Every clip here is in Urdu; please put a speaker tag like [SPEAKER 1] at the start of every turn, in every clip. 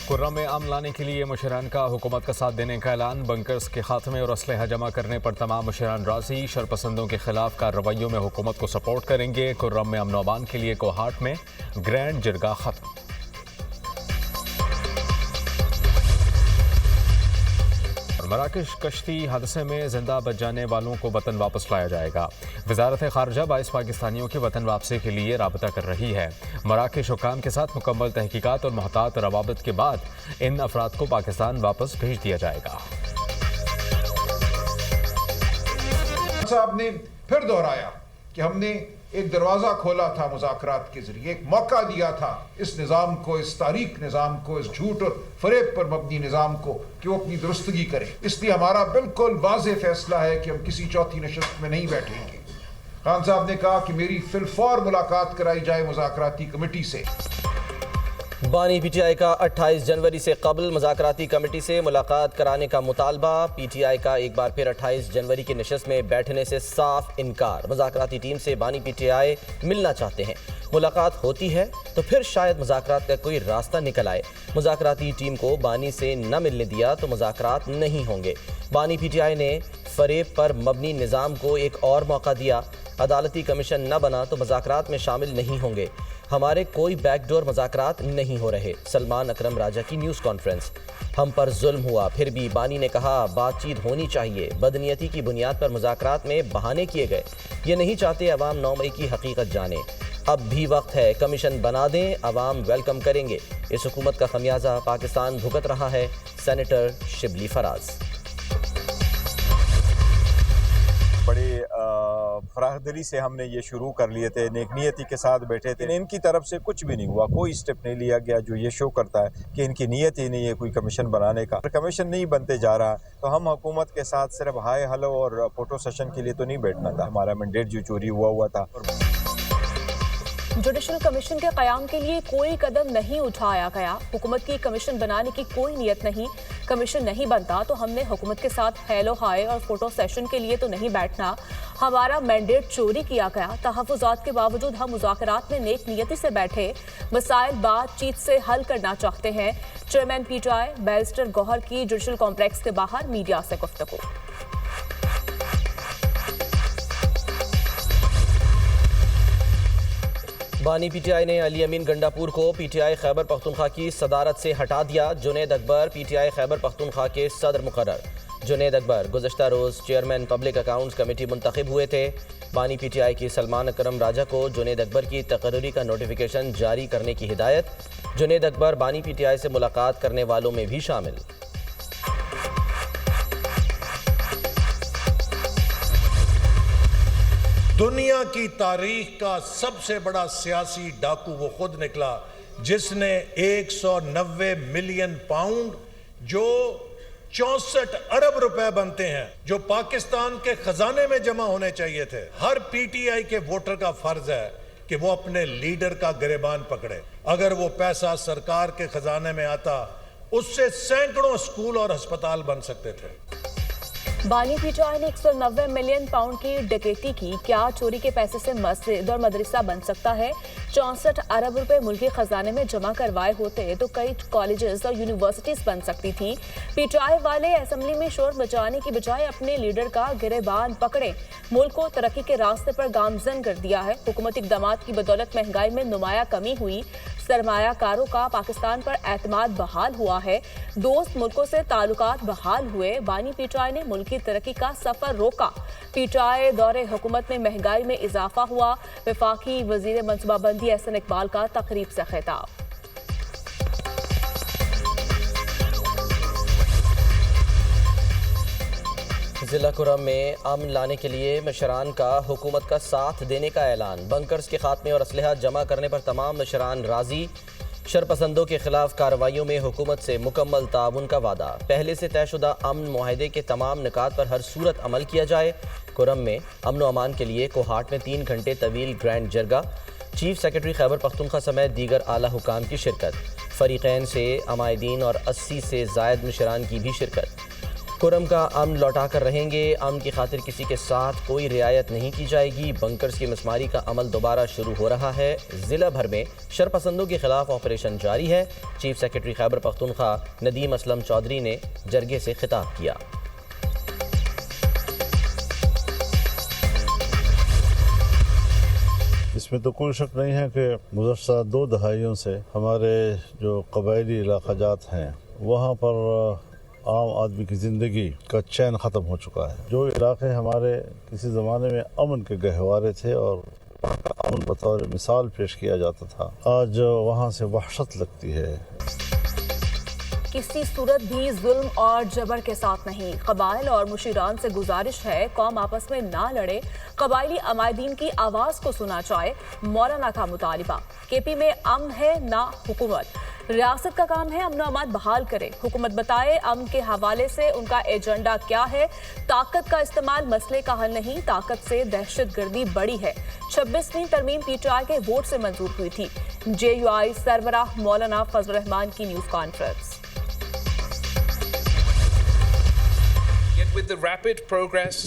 [SPEAKER 1] کرم میں امن لانے کے لیے مشران کا حکومت کا ساتھ دینے کا اعلان۔ بنکرز کے خاتمے اور اسلحہ جمع کرنے پر تمام مشران راضی۔ شرپسندوں کے خلاف کارروائیوں میں حکومت کو سپورٹ کریں گے۔ کرم میں امن و امان کے لیے کوہاٹ میں گرینڈ جرگہ ختم۔ مراکش کشتی حادثے میں زندہ بچ جانے والوں کو وطن واپس لایا جائے گا۔ وزارت خارجہ 22 پاکستانیوں کی وطن واپسی کے لیے رابطہ کر رہی ہے۔ مراکش حکام کے ساتھ مکمل تحقیقات اور محتاط روابط کے بعد ان افراد کو پاکستان واپس بھیج دیا جائے گا۔
[SPEAKER 2] صاحب نے پھر دہرایا کہ ہم نے ایک دروازہ کھولا تھا مذاکرات کے ذریعے، ایک موقع دیا تھا اس نظام کو، اس تاریک نظام کو، اس جھوٹ اور فریب پر مبنی نظام کو کہ وہ اپنی درستگی کرے۔ اس لیے ہمارا بالکل واضح فیصلہ ہے کہ ہم کسی چوتھی نشست میں نہیں بیٹھیں گے۔ خان صاحب نے کہا کہ میری فی الفور ملاقات کرائی جائے مذاکراتی کمیٹی سے۔
[SPEAKER 3] بانی پی ٹی آئی کا 28 جنوری سے قبل مذاکراتی کمیٹی سے ملاقات کرانے کا مطالبہ۔ پی ٹی آئی کا ایک بار پھر 28 جنوری کی نشست میں بیٹھنے سے صاف انکار۔ مذاکراتی ٹیم سے بانی پی ٹی آئی ملنا چاہتے ہیں، ملاقات ہوتی ہے تو پھر شاید مذاکرات کا کوئی راستہ نکل آئے۔ مذاکراتی ٹیم کو بانی سے نہ ملنے دیا تو مذاکرات نہیں ہوں گے۔ بانی پی ٹی آئی نے فریب پر مبنی نظام کو ایک اور موقع دیا۔ عدالتی کمیشن نہ بنا تو مذاکرات میں شامل نہیں ہوں گے۔ ہمارے کوئی بیک ڈور مذاکرات نہیں ہو رہے۔ سلمان اکرم راجہ کی نیوز کانفرنس۔ ہم پر ظلم ہوا، پھر بھی بانی نے کہا بات چیت ہونی چاہیے۔ بدنیتی کی بنیاد پر مذاکرات میں بہانے کیے گئے۔ یہ نہیں چاہتے عوام 9 مئی کی حقیقت جانے۔ اب بھی وقت ہے، کمیشن بنا دیں، عوام ویلکم کریں گے۔ اس حکومت کا خمیازہ پاکستان بھگت رہا ہے۔ سینیٹر شبلی فراز۔
[SPEAKER 4] بڑی فراخ دلی سے ہم نے یہ شروع کر لیے تھے، نیک نیتی کے ساتھ بیٹھے تھے۔ ان کی طرف سے کچھ بھی نہیں ہوا، کوئی سٹیپ نہیں لیا گیا جو یہ شو کرتا ہے کہ ان کی نیت ہی نہیں ہے کوئی کمیشن بنانے کا۔ کمیشن نہیں بنتے جا رہا تو ہم حکومت کے ساتھ صرف ہائے ہلو اور فوٹو سیشن کے لیے تو نہیں بیٹھنا تھا۔ ہمارا مینڈیٹ جو چوری ہوا تھا۔
[SPEAKER 5] جوڈیشل کمیشن کے قیام کے لیے کوئی قدم نہیں اٹھایا گیا۔ حکومت کی کمیشن بنانے کی کوئی نیت نہیں۔ کمیشن نہیں بنتا تو ہم نے حکومت کے ساتھ ہیلو ہائے اور فوٹو سیشن کے لیے تو نہیں بیٹھنا۔ ہمارا مینڈیٹ چوری کیا گیا۔ تحفظات کے باوجود ہم مذاکرات میں نیک نیتی سے بیٹھے، مسائل بات چیت سے حل کرنا چاہتے ہیں۔ Chairman P T I barrister Gohar کی جوڈیشل کمپلیکس کے باہر میڈیا سے گفتگو۔
[SPEAKER 3] بانی پی ٹی آئی نے علی امین گنڈاپور کو پی ٹی آئی خیبر پختونخوا کی صدارت سے ہٹا دیا۔ جنید اکبر پی ٹی آئی خیبر پختونخوا کے صدر مقرر۔ جنید اکبر گزشتہ روز چیئرمین پبلک اکاؤنٹس کمیٹی منتخب ہوئے تھے۔ بانی پی ٹی آئی کی سلمان اکرم راجہ کو جنید اکبر کی تقرری کا نوٹیفیکیشن جاری کرنے کی ہدایت۔ جنید اکبر بانی پی ٹی آئی سے ملاقات کرنے والوں میں بھی شامل۔
[SPEAKER 6] دنیا کی تاریخ کا سب سے بڑا سیاسی ڈاکو وہ خود نکلا جس نے 190 ملین پاؤنڈ جو 64 ارب روپے بنتے ہیں جو پاکستان کے خزانے میں جمع ہونے چاہیے تھے۔ ہر پی ٹی آئی کے ووٹر کا فرض ہے کہ وہ اپنے لیڈر کا گریبان پکڑے۔ اگر وہ پیسہ سرکار کے خزانے میں آتا اس سے سینکڑوں اسکول اور ہسپتال بن سکتے تھے۔
[SPEAKER 5] بانی پی ٹی آئی نے 190 ملین پاؤنڈ کی ڈکیتی کی۔ کیا چوری کے پیسے سے مسجد اور مدرسہ بن سکتا ہے؟ 64 ارب روپے ملکی خزانے میں جمع کروائے ہوتے تو کئی کالجز اور یونیورسٹیز بن سکتی تھی۔ پی ٹی آئی والے اسمبلی میں شور مچانے کی بجائے اپنے لیڈر کا گریبان پکڑے، ملک کو ترقی کے راستے پر گامزن کر دیا ہے۔ حکومتی اقدامات کی بدولت مہنگائی میں نمایاں کمی ہوئی، سرمایہ کاروں کا پاکستان پر اعتماد بحال ہوا ہے، دوست ملکوں سے تعلقات بحال ہوئے۔ بانی پی ٹی آئی نے ملک کی ترقی کا سفر روکا۔ پی ٹی آئی دور حکومت میں مہنگائی میں اضافہ ہوا۔ وفاقی وزیر منصوبہ بندی احسن اقبال کا تقریب سے خطاب۔
[SPEAKER 3] ضلع کرم میں امن لانے کے لیے مشران کا حکومت کا ساتھ دینے کا اعلان۔ بنکرز کے خاتمے اور اسلحہ جمع کرنے پر تمام مشران راضی۔ شرپسندوں کے خلاف کارروائیوں میں حکومت سے مکمل تعاون کا وعدہ۔ پہلے سے طے شدہ امن معاہدے کے تمام نکات پر ہر صورت عمل کیا جائے۔ کرم میں امن و امان کے لیے کوہاٹ میں 3 گھنٹے طویل گرینڈ جرگہ۔ چیف سیکرٹری خیبر پختونخوا سمیت دیگر اعلیٰ حکام کی شرکت۔ فریقین سے عمائدین اور 80 سے زائد مشران کی بھی شرکت۔ کرم کا امن لوٹا کر رہیں گے، امن کی خاطر کسی کے ساتھ کوئی رعایت نہیں کی جائے گی، بنکرز کی مسماری کا عمل دوبارہ شروع ہو رہا ہے، ضلع بھر میں شرپسندوں کے خلاف آپریشن جاری ہے، چیف سیکرٹری خیبر پختونخوا ندیم اسلم چودھری نے جرگے سے خطاب کیا۔
[SPEAKER 7] اس میں تو کوئی شک نہیں ہے کہ گزشتہ 2 دہائیوں سے ہمارے جو قبائلی علاقہ جات ہیں وہاں پر عام آدمی کی زندگی کا چین ختم ہو چکا ہے۔ جو علاقے ہمارے کسی زمانے میں امن کے گہوارے تھے اور امن بطور مثال پیش کیا جاتا تھا، آج وہاں سے وحشت لگتی ہے۔
[SPEAKER 5] کسی صورت بھی ظلم اور جبر کے ساتھ نہیں، قبائل اور مشیران سے گزارش ہے قوم آپس میں نہ لڑے، قبائلی عمائدین کی آواز کو سنا جائے، مولانا کا مطالبہ۔ کے پی میں امن ہے نہ حکومت، ریاست کا کام ہے امن و امان بحال کرے، حکومت بتائے امن کے حوالے سے ان کا ایجنڈا کیا ہے، طاقت کا استعمال مسئلے کا حل نہیں، طاقت سے دہشت گردی بڑی ہے۔ 26ویں ترمیم پی ٹی آئی کے ووٹ سے منظور ہوئی تھی، جے یو آئی سربراہ مولانا فضل الرحمان کی news conference.
[SPEAKER 8] Yet with the rapid progress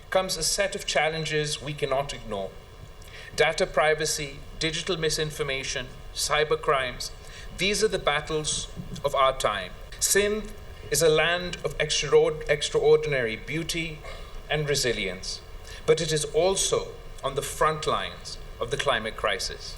[SPEAKER 8] comes a set of challenges we cannot ignore. Data privacy, digital misinformation, cyber crimes, these are the battles of our time. Sindh is a land of extraordinary beauty and resilience, but it is also on the front lines of the climate crisis.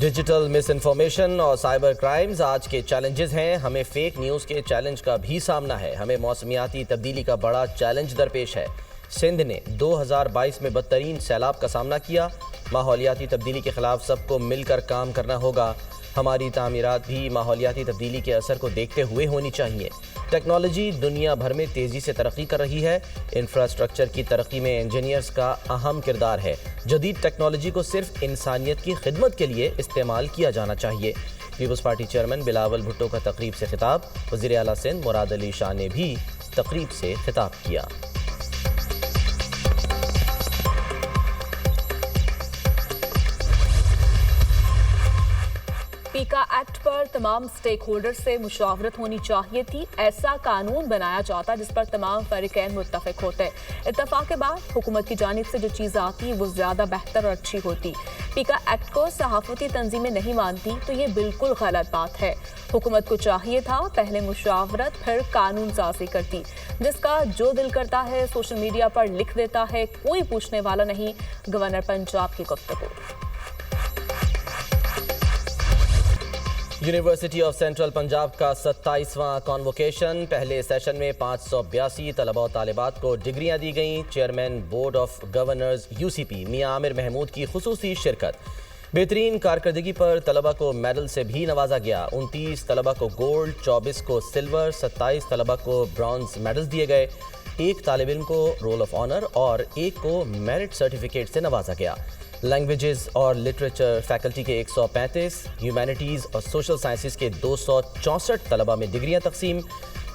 [SPEAKER 3] Digital miss information اور سائبر کرائمز آج کے چیلنجز ہیں، ہمیں فیک نیوز کے چیلنج کا بھی سامنا ہے، ہمیں موسمیاتی تبدیلی کا بڑا چیلنج درپیش ہے۔ سندھ نے 2022 میں بدترین سیلاب کا سامنا کیا، ماحولیاتی تبدیلی کے خلاف سب کو مل کر کام کرنا ہوگا، ہماری تعمیرات بھی ماحولیاتی تبدیلی کے اثر کو دیکھتے ہوئے ہونی چاہیے۔ ٹیکنالوجی دنیا بھر میں تیزی سے ترقی کر رہی ہے، انفراسٹرکچر کی ترقی میں انجینئرز کا اہم کردار ہے، جدید ٹیکنالوجی کو صرف انسانیت کی خدمت کے لیے استعمال کیا جانا چاہیے۔ Peoples Party chairman Bilawal Bhutto کا تقریب سے خطاب، وزیر اعلیٰ سندھ مراد علی شاہ نے بھی تقریب سے خطاب کیا۔
[SPEAKER 5] پیکا ایکٹ پر تمام سٹیک ہولڈر سے مشاورت ہونی چاہیے تھی، ایسا قانون بنایا جاتا جس پر تمام فریقین متفق ہوتے، اتفاق کے بعد حکومت کی جانب سے جو چیز آتی وہ زیادہ بہتر اور اچھی ہوتی۔ پیکا ایکٹ کو صحافتی تنظیمیں نہیں مانتی تو یہ بالکل غلط بات ہے، حکومت کو چاہیے تھا پہلے مشاورت پھر قانون سازی کرتی، جس کا جو دل کرتا ہے سوشل میڈیا پر لکھ دیتا ہے، کوئی پوچھنے والا نہیں۔ گورنر پنجاب کی گفتگو۔
[SPEAKER 3] یونیورسٹی آف سینٹرل پنجاب کا 27واں کانووکیشن، پہلے سیشن میں 582 طلباء و طالبات کو ڈگریاں دی گئیں، chairman board of governors UCP میاں عامر محمود کی خصوصی شرکت، بہترین کارکردگی پر طلباء کو میڈل سے بھی نوازا گیا، 29 طلباء کو گولڈ، 24 کو سلور، 27 طلباء کو برانز میڈلز دیے گئے، ایک طالب علم کو رول آف آنر اور ایک کو میرٹ سرٹیفکیٹ سے نوازا گیا۔ لینگویجز اور لٹریچر فیکلٹی کے 135، ہیومینٹیز اور سوشل سائنسز کے 264 طلباء میں ڈگریاں تقسیم،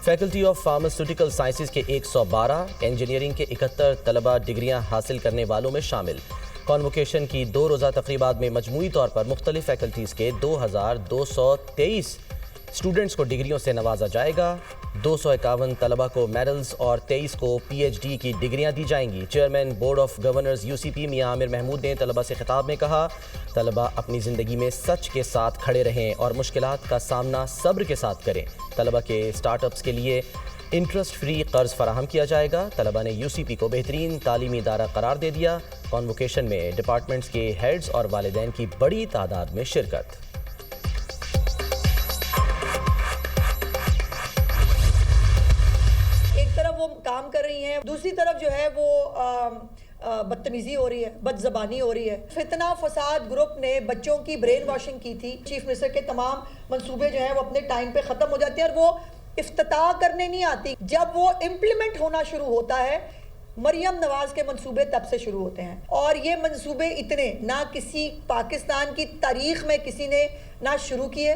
[SPEAKER 3] فیکلٹی آف فارماسیوٹیکل سائنسز کے 112، انجینئرنگ کے 71 طلباء ڈگریاں حاصل کرنے والوں میں شامل۔ کانووکیشن کی 2 روزہ تقریبات میں مجموعی طور پر مختلف فیکلٹیز کے 2223 اسٹوڈنٹس کو ڈگریوں سے نوازا جائے گا، 251 طلباء کو میڈلز اور 23 کو PhD کی ڈگریاں دی جائیں گی۔ Chairman board of governors UCP میاں عامر محمود نے طلباء سے خطاب میں کہا، طلباء اپنی زندگی میں سچ کے ساتھ کھڑے رہیں اور مشکلات کا سامنا صبر کے ساتھ کریں۔ طلباء کے اسٹارٹ اپس کے لیے انٹرسٹ فری قرض فراہم کیا جائے گا۔ طلباء نے UCP کو بہترین تعلیمی ادارہ قرار دے دیا۔ کانووکیشن میں ڈپارٹمنٹس کے ہیڈز اور والدین کی بڑی تعداد میں شرکت۔
[SPEAKER 9] وہ کام کر رہی ہیں، دوسری طرف جو ہے وہ بدتمیزی ہو رہی ہے، بد زبانی ہو رہی ہے۔ فتنہ فساد گروپ نے بچوں کی برین واشنگ کی تھی، چیف منسٹر کے تمام منصوبے جو ہیں وہ اپنے ٹائم پہ ختم ہو جاتے ہیں اور وہ افتتاح کرنے نہیں آتی، جب وہ امپلیمنٹ ہونا شروع ہوتا ہے۔ مریم نواز کے منصوبے تب سے شروع ہوتے ہیں اور یہ منصوبے اتنے نہ کسی پاکستان کی تاریخ میں کسی نے نہ شروع کیے۔